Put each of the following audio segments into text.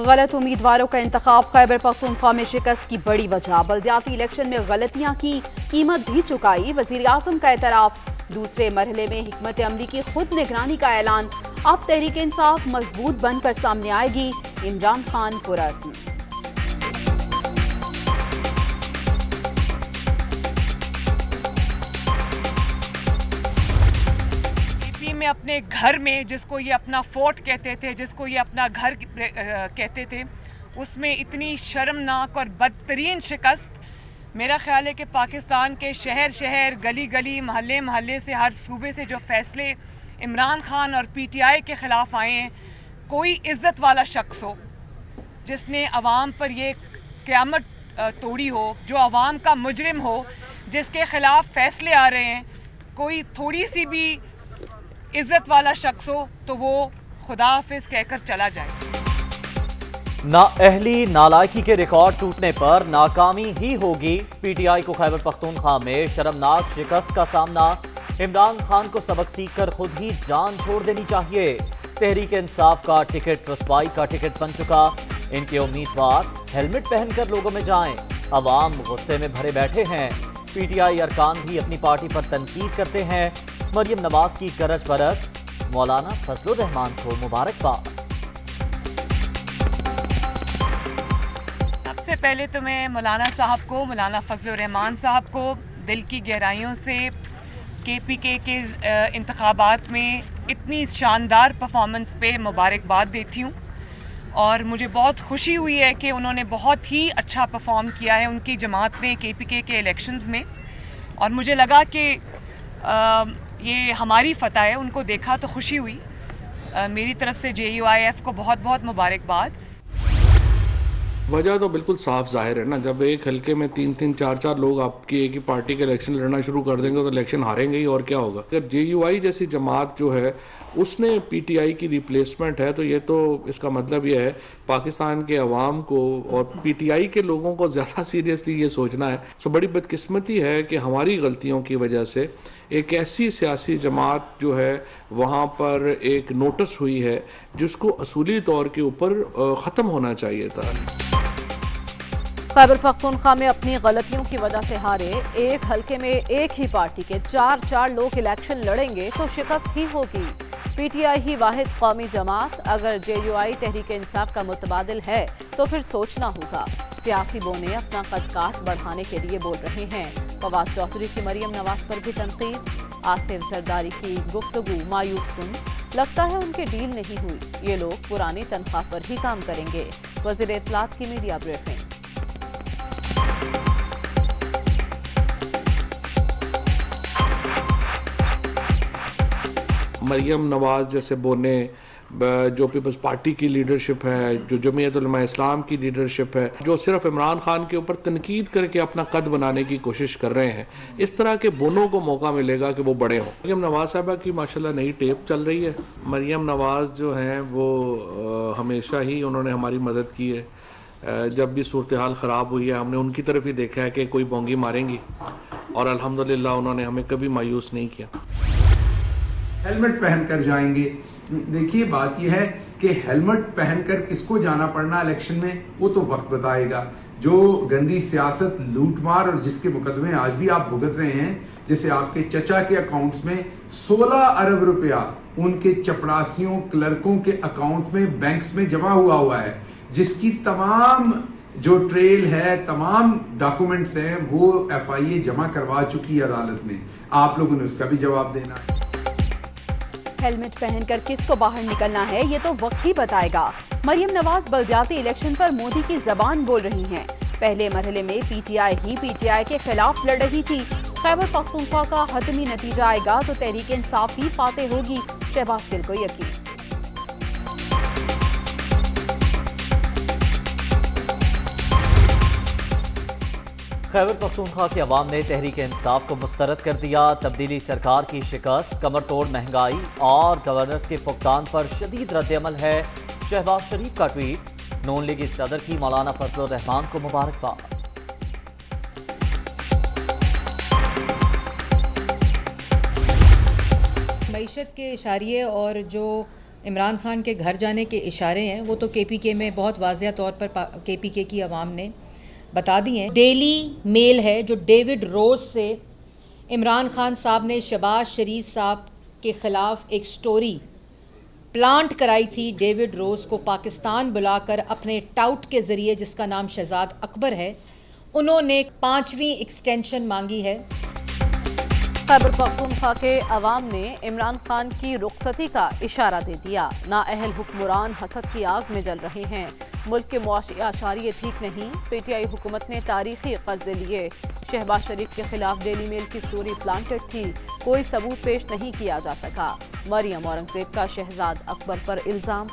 غلط امیدواروں کا انتخاب خیبر پختونخوا میں شکست کی بڑی وجہ، بلدیاتی الیکشن میں غلطیاں کی قیمت بھی چکائی، وزیر اعظم کا اعتراف۔ دوسرے مرحلے میں حکمت عملی کی خود نگرانی کا اعلان، اب تحریک انصاف مضبوط بن کر سامنے آئے گی، عمران خان پرعزم۔ میں اپنے گھر میں، جس کو یہ اپنا فورٹ کہتے تھے، جس کو یہ اپنا گھر کہتے تھے، اس میں اتنی شرمناک اور بدترین شکست، میرا خیال ہے کہ پاکستان کے شہر شہر، گلی گلی، محلے محلے سے، ہر صوبے سے جو فیصلے عمران خان اور پی ٹی آئی کے خلاف آئے ہیں، کوئی عزت والا شخص ہو جس نے عوام پر یہ قیامت توڑی ہو، جو عوام کا مجرم ہو، جس کے خلاف فیصلے آ رہے ہیں، کوئی تھوڑی سی بھی عزت والا شخص ہو تو وہ خدا حافظ کہہ کر چلا جائے۔ نااہلی نالائکی کے ریکارڈ ٹوٹنے پر ناکامی ہی ہوگی، پی ٹی آئی کو خیبر پختونخوا میں شرمناک شکست کا سامنا، عمران خان کو سبق سیکھ کر خود ہی جان چھوڑ دینی چاہیے۔ تحریک انصاف کا ٹکٹ رسوائی کا ٹکٹ بن چکا، ان کے امیدوار ہیلمٹ پہن کر لوگوں میں جائیں، عوام غصے میں بھرے بیٹھے ہیں، پی ٹی آئی ارکان بھی اپنی پارٹی پر تنقید کرتے ہیں، مریم نواز کی گرج برس، مولانا فضل الرحمان کو مبارکباد۔ سب سے پہلے تو میں مولانا صاحب کو، مولانا فضل الرحمان صاحب کو دل کی گہرائیوں سے کے پی کے انتخابات میں اتنی شاندار پرفارمنس پہ مبارکباد دیتی ہوں، اور مجھے بہت خوشی ہوئی ہے کہ انہوں نے بہت ہی اچھا پرفارم کیا ہے ان کی جماعت نے کے پی کے الیکشنز میں، اور مجھے لگا کہ یہ ہماری فتح ہے، ان کو دیکھا تو خوشی ہوئی۔ میری طرف سے جے یو آئی ایف کو بہت بہت مبارکباد۔ وجہ تو بالکل صاف ظاہر ہے نا، جب ایک حلقے میں تین چار لوگ آپ کی ایک ہی پارٹی کے الیکشن لڑنا شروع کر دیں گے تو الیکشن ہاریں گے ہی، اور کیا ہوگا۔ اگر جے یو آئی جیسی جماعت جو ہے اس نے پی ٹی آئی کی ریپلیسمنٹ ہے، تو یہ تو اس کا مطلب یہ ہے پاکستان کے عوام کو اور پی ٹی آئی کے لوگوں کو زیادہ سیریسلی یہ سوچنا ہے۔ سو بڑی بدقسمتی ہے کہ ہماری غلطیوں کی وجہ سے ایک ایسی سیاسی جماعت جو ہے وہاں پر ایک نوٹس ہوئی ہے جس کو اصولی طور کے اوپر ختم ہونا چاہیے تھا۔ خیبر پختونخوا میں اپنی غلطیوں کی وجہ سے ہارے، ایک حلقے میں ایک ہی پارٹی کے چار لوگ الیکشن لڑیں گے تو شکست ہی ہوگی۔ پی ٹی آئی ہی واحد قومی جماعت، اگر جے یو آئی تحریک انصاف کا متبادل ہے تو پھر سوچنا ہوگا۔ سیاسی بونے اپنا قد کاٹ بڑھانے کے لیے بول رہے ہیں۔ فواد چودھری کی مریم نواز پر بھی تنقید، آصف زرداری کی گفتگو مایوس کن، لگتا ہے ان کی ڈیل نہیں ہوئی، یہ لوگ پرانی تنخواہ پر ہی کام کریں گے۔ وزیر اطلاعات کی میڈیا بریفنگ۔ مریم نواز جیسے بونے، جو پیپلز پارٹی کی لیڈرشپ ہے، جو جمعیت علماء اسلام کی لیڈرشپ ہے، جو صرف عمران خان کے اوپر تنقید کر کے اپنا قد بنانے کی کوشش کر رہے ہیں، اس طرح کے بونوں کو موقع ملے گا کہ وہ بڑے ہوں۔ مریم نواز صاحبہ کی ماشاءاللہ نئی ٹیپ چل رہی ہے۔ مریم نواز جو ہیں وہ ہمیشہ ہی انہوں نے ہماری مدد کی ہے، جب بھی صورتحال خراب ہوئی ہے ہم نے ان کی طرف ہی دیکھا ہے کہ کوئی بونگی ماریں گی، اور الحمدللہ انہوں نے ہمیں کبھی مایوس نہیں کیا۔ ہیلمٹ پہن کر جائیں گے۔ دیکھیے بات یہ ہے کہ ہیلمٹ پہن کر کس کو جانا پڑنا الیکشن میں وہ تو وقت بتائے گا۔ جو گندی سیاست، لوٹ مار اور جس کے مقدمے آج بھی آپ بھگت رہے ہیں، جیسے آپ کے چچا کے اکاؤنٹس میں 16 ارب روپیہ ان کے چپڑاسیوں کلرکوں کے اکاؤنٹ میں بینکس میں جمع ہوا ہے، جس کی تمام جو ٹریل ہے، تمام ڈاکومنٹس ہیں، وہ ایف آئی اے جمع کروا چکی ہے عدالت میں۔ آپ لوگوں نے اس کا بھی جواب دینا ہے۔ ہیلمٹ پہن کر کس کو باہر نکلنا ہے یہ تو وقت ہی بتائے گا۔ مریم نواز بلدیاتی الیکشن پر مودی کی زبان بول رہی ہیں۔ پہلے مرحلے میں پی ٹی آئی کے خلاف لڑ رہی تھی۔ خیبر پختونخوا کا حتمی نتیجہ آئے گا تو تحریک انصاف ہی فاتح ہوگی، شہباز گل کو یقین۔ خیبر پختونخوا کے عوام نے تحریک انصاف کو مسترد کر دیا، تبدیلی سرکار کی شکست، کمر توڑ مہنگائی اور گورننس کے فقدان پر شدید رد عمل ہے، شہباز شریف کا ٹویٹ، نون لیگی صدر کی مولانا فضل الرحمان کو مبارکباد۔ معیشت کے اشاریے اور جو عمران خان کے گھر جانے کے اشارے ہیں، وہ تو کے پی کے میں بہت واضح طور پر کے پی کے کی عوام نے بتا دی ہیں۔ ڈیلی میل ہے جو ڈیوڈ روز سے عمران خان صاحب نے شہباز شریف صاحب کے خلاف ایک سٹوری پلانٹ کرائی تھی، ڈیوڈ روز کو پاکستان بلا کر اپنے ٹاؤٹ کے ذریعے، جس کا نام شہزاد اکبر ہے، انہوں نے 5ویں ایکسٹینشن مانگی ہے۔ خیبر پختونخوا کے عوام نے عمران خان کی رخصتی کا اشارہ دے دیا۔ نااہل حکمران حسد کی آگ میں جل رہے ہیں، ملک کے معاشی اشاریے ٹھیک نہیں، پی ٹی آئی حکومت نے تاریخی قرضے لیے، شہباز شریف کے خلاف ڈیلی میل کی سٹوری پلانٹڈ تھی، کوئی ثبوت پیش نہیں کیا جا سکا، مریم اورنگزیب کا شہزاد اکبر پر الزام۔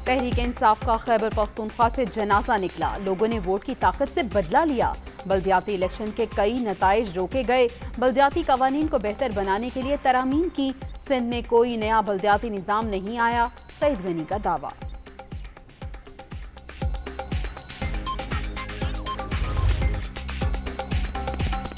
تحریک انصاف کا خیبر پختونخوا سے جنازہ نکلا، لوگوں نے ووٹ کی طاقت سے بدلہ لیا، بلدیاتی الیکشن کے کئی نتائج روکے گئے، بلدیاتی قوانین کو بہتر بنانے کے لیے ترامیم کی، سندھ میں کوئی نیا بلدیاتی نظام نہیں آیا، سعید غنی کا دعویٰ۔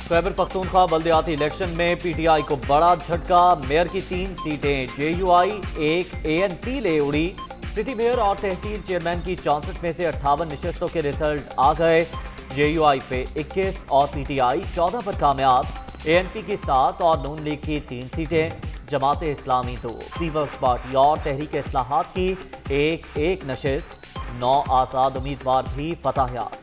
خیبر پختونخوا بلدیاتی الیکشن میں پی ٹی آئی کو بڑا جھٹکا، میئر کی 3 سیٹیں جے you I, 1 a N P لے اڑی، سٹی میئر اور تحصیل چیئرمین کی 64 میں سے 58 نشستوں کے ریزلٹ آ گئے، جے یو آئی پہ 21 اور پی ٹی آئی 14 پر کامیاب، اے این پی کی 7 اور نون لیگ کی 3 سیٹیں، جماعت اسلامی 2، پیپلز پارٹی اور تحریک اصلاحات کی 1 نشست، 9 آزاد امیدوار بھی فتح یاب۔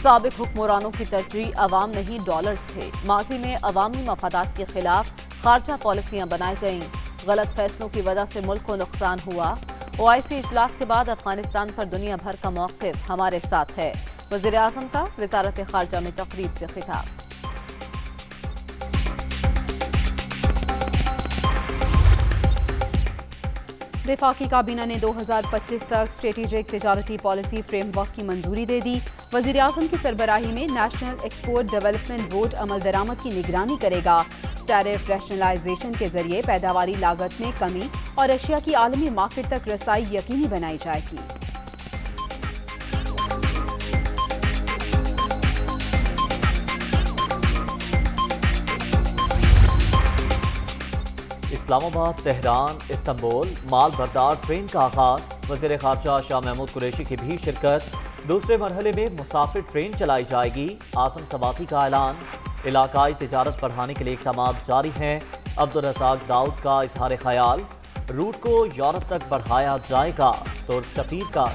سابق حکمرانوں کی ترجیح عوام نہیں ڈالرز تھے، ماضی میں عوامی مفادات کے خلاف خارجہ پالیسیاں بنائی گئیں، غلط فیصلوں کی وجہ سے ملک کو نقصان ہوا، OIC اجلاس کے بعد افغانستان پر دنیا بھر کا موقف ہمارے ساتھ ہے، وزیر اعظم کا وزارت خارجہ میں تقریب سے خطاب۔ وفاقی کابینہ نے 2025 تک اسٹریٹجک تجارتی پالیسی فریم ورک کی منظوری دے دی، وزیر اعظم کی سربراہی میں نیشنل ایکسپورٹ ڈیولپمنٹ بورڈ عمل درآمد کی نگرانی کرے گا، ٹیرف ریشنلائزیشن کے ذریعے پیداواری لاگت میں کمی اور اشیاء کی عالمی مارکیٹ تک رسائی یقینی بنائی جائے گی۔ اسلام آباد، تہران، استنبول مال بردار ٹرین کا آغاز، وزیر خارجہ شاہ محمود قریشی کی بھی شرکت، دوسرے مرحلے میں مسافر ٹرین چلائی جائے گی، اعظم سباتی کا اعلان، علاقائی تجارت بڑھانے کے لیے اقدامات جاری ہیں، عبدالرزاق داؤد کا اظہار خیال، روٹ کو یورپ تک بڑھایا جائے گا، ترک سفیر کا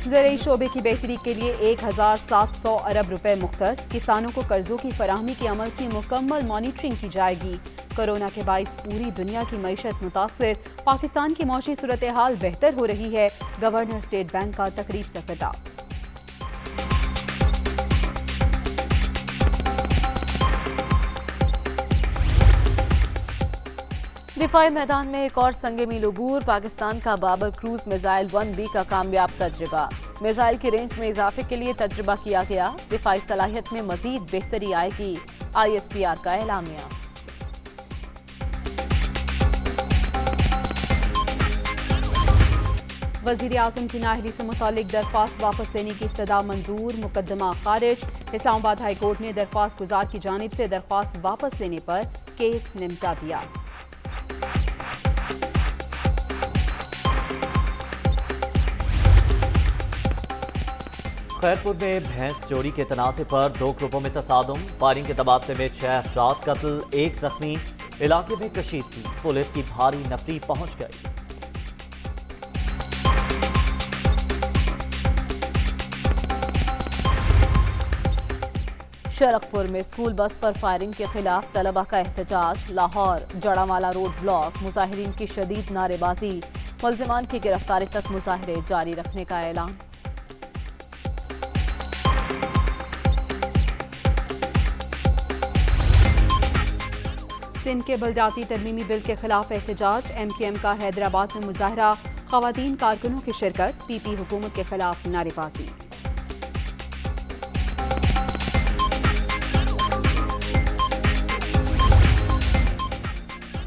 زرعی شعبے کی بہتری کے لیے 1700 ارب روپے مختص، کسانوں کو قرضوں کی فراہمی کے عمل کی مکمل مانیٹرنگ کی جائے گی، کورونا کے باعث پوری دنیا کی معیشت متاثر، پاکستان کی معاشی صورتحال بہتر ہو رہی ہے، گورنر اسٹیٹ بینک کا تقریب سے خطاب۔ دفاعی میدان میں ایک اور سنگ میل عبور، پاکستان کا بابر کروز میزائل 1B کا کامیاب تجربہ، میزائل کی رینج میں اضافے کے لیے تجربہ کیا گیا، دفاعی صلاحیت میں مزید بہتری آئے گی، ISPR کا اعلامیہ۔ وزیر اعظم کی نااہلی سے متعلق درخواست واپس لینے کی استدعا منظور، مقدمہ خارج، اسلام آباد ہائی کورٹ نے درخواست گزار کی جانب سے درخواست واپس لینے پر کیس نمٹا دیا۔ خیرپور میں بھینس چوری کے تنازع پر 2 گروپوں میں تصادم، فائرنگ کے تبادلے میں 6 افراد قتل، 1 زخمی، علاقے میں کشیدگی، پولیس کی بھاری نفری پہنچ گئی۔ شرقپور میں اسکول بس پر فائرنگ کے خلاف طلبہ کا احتجاج، لاہور جڑاوالا روڈ بلاک، مظاہرین کی شدید نعرے بازی، ملزمان کی گرفتاری تک مظاہرے جاری رکھنے کا اعلان۔ سندھ کے بلدیاتی ترمیمی بل کے خلاف احتجاج، MQM کا حیدرآباد میں مظاہرہ، خواتین کارکنوں کی شرکت، PP حکومت کے خلاف نعرے بازی۔